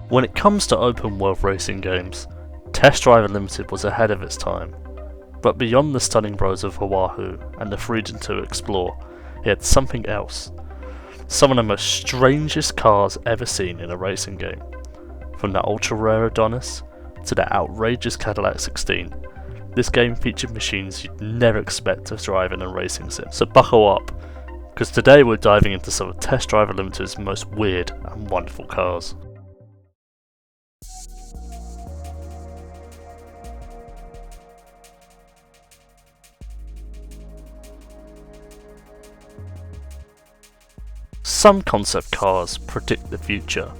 When it comes to open world racing games, Test Drive Unlimited was ahead of its time. But beyond the stunning roads of Oahu and the freedom to explore, it had something else. Some of the most strangest cars ever seen in a racing game. From the ultra rare Adonis to the outrageous Cadillac 16, this game featured machines you'd never expect to drive in a racing sim. So buckle up, because today we're diving into some of Test Drive Unlimited's most weird and wonderful cars. Some concept cars predict the future.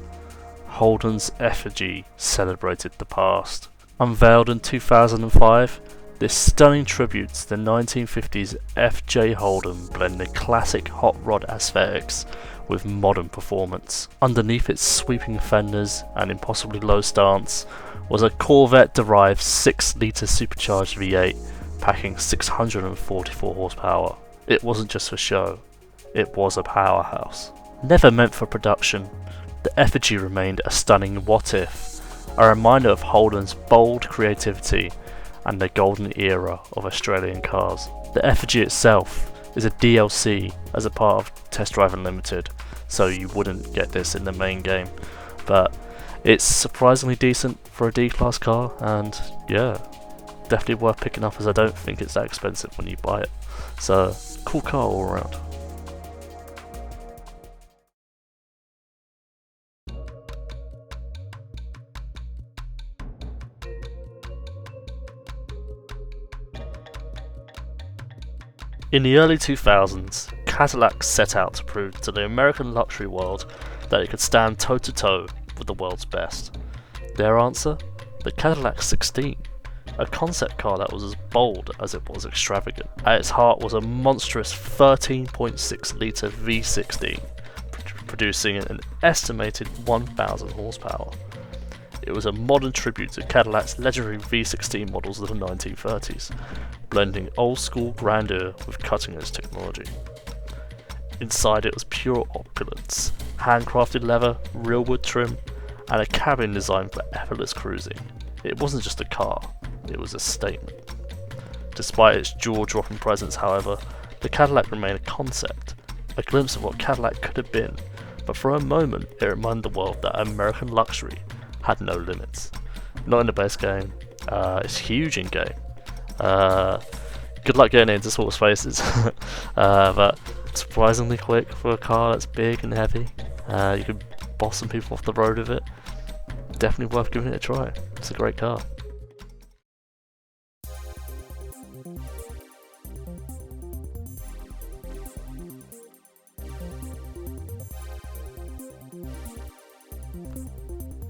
Holden's effigy celebrated the past. Unveiled in 2005, this stunning tribute to the 1950s F.J. Holden blended classic hot rod aesthetics with modern performance. Underneath its sweeping fenders and impossibly low stance was a Corvette-derived 6-litre supercharged V8 packing 644 horsepower. It wasn't just for show. It was a powerhouse. Never meant for production, the effigy remained a stunning what-if, a reminder of Holden's bold creativity and the golden era of Australian cars. The effigy itself is a DLC as a part of Test Drive Unlimited, so you wouldn't get this in the main game, but it's surprisingly decent for a D-Class car, and yeah, definitely worth picking up, as I don't think it's that expensive when you buy it. So, cool car all around. In the early 2000s, Cadillac set out to prove to the American luxury world that it could stand toe-to-toe with the world's best. Their answer? The Cadillac 16, a concept car that was as bold as it was extravagant. At its heart was a monstrous 13.6 litre V16, producing an estimated 1,000 horsepower. It was a modern tribute to Cadillac's legendary V16 models of the 1930s, blending old-school grandeur with cutting-edge technology. Inside it was pure opulence, handcrafted leather, real wood trim, and a cabin designed for effortless cruising. It wasn't just a car, it was a statement. Despite its jaw-dropping presence, however, the Cadillac remained a concept, a glimpse of what Cadillac could have been, but for a moment it reminded the world that American luxury had no limits. Not in the base game, it's huge in game. Good luck getting into small spaces, but surprisingly quick for a car that's big and heavy. You can boss some people off the road with it. Definitely worth giving it a try. It's a great car.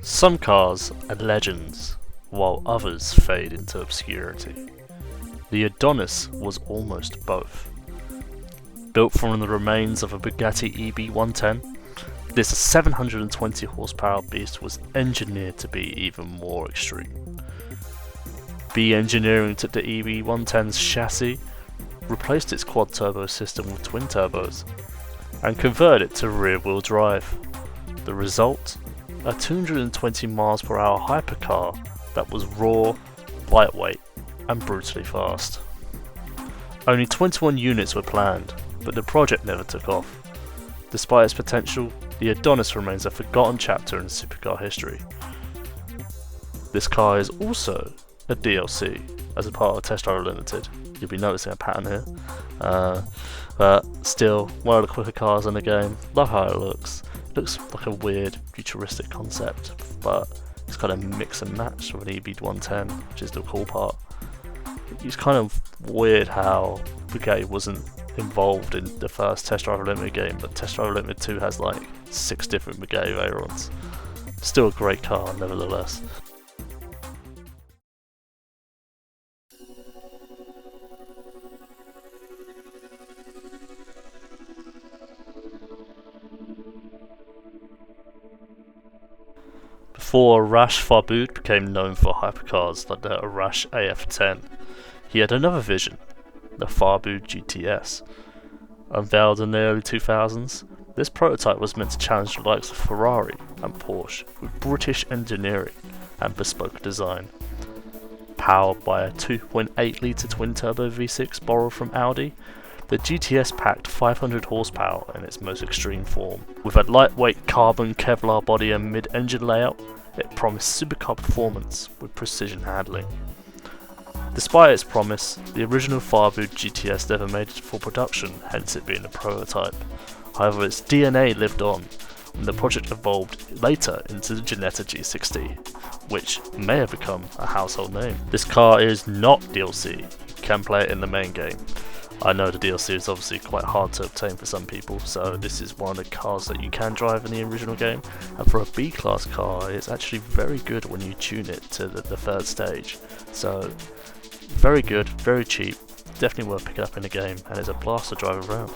Some cars are legends, while others fade into obscurity. The Adonis was almost both. Built from the remains of a Bugatti EB110, this 720 horsepower beast was engineered to be even more extreme. B Engineering took the EB110's chassis, replaced its quad-turbo system with twin turbos, and converted it to rear-wheel drive. The result? A 220 mph hypercar that was raw, lightweight, and brutally fast. Only 21 units were planned, but the project never took off. Despite its potential, the Adonis remains a forgotten chapter in supercar history. This car is also a DLC as a part of Test Drive Limited. You'll be noticing a pattern here. But still, one of the quicker cars in the game. Love how it looks. Looks like a weird futuristic concept, but it's kind of mix and match with an EB110, which is the cool part. It's kind of weird how Bugatti wasn't involved in the first Test Drive Unlimited game, but Test Drive Unlimited 2 has like 6 different Bugatti variants. Still a great car, nevertheless. Before Arash Farbood became known for hypercars like the Arash AF10, he had another vision, the Farbood GTS. Unveiled in the early 2000s, this prototype was meant to challenge the likes of Ferrari, and Porsche with British engineering and bespoke design. Powered by a 2.8 litre twin-turbo V6 borrowed from Audi, the GTS packed 500 horsepower in its most extreme form. With a lightweight carbon Kevlar body and mid-engine layout, it promised supercar performance with precision handling. Despite its promise, the original Firebird GTS never made it for production, hence it being a prototype. However, its DNA lived on, and the project evolved later into the Ginetta G60, which may have become a household name. This car is not DLC, you can play it in the main game. I know the DLC is obviously quite hard to obtain for some people, so this is one of the cars that you can drive in the original game, and for a B-class car it's actually very good when you tune it to the third stage. So very good, very cheap, definitely worth picking up in the game, and it's a blast to drive around.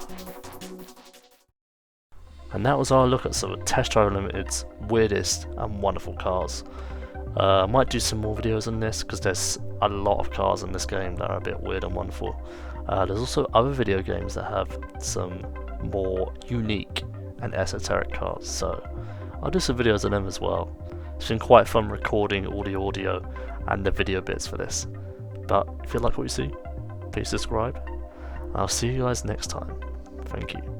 And that was our look at some of Test Drive Limited's weirdest and wonderful cars. I might do some more videos on this because there's a lot of cars in this game that are a bit weird and wonderful. There's also other video games that have some more unique and esoteric cars, so I'll do some videos on them as well. It's been quite fun recording all the audio and the video bits for this. But if you like what you see, please subscribe. I'll see you guys next time. Thank you.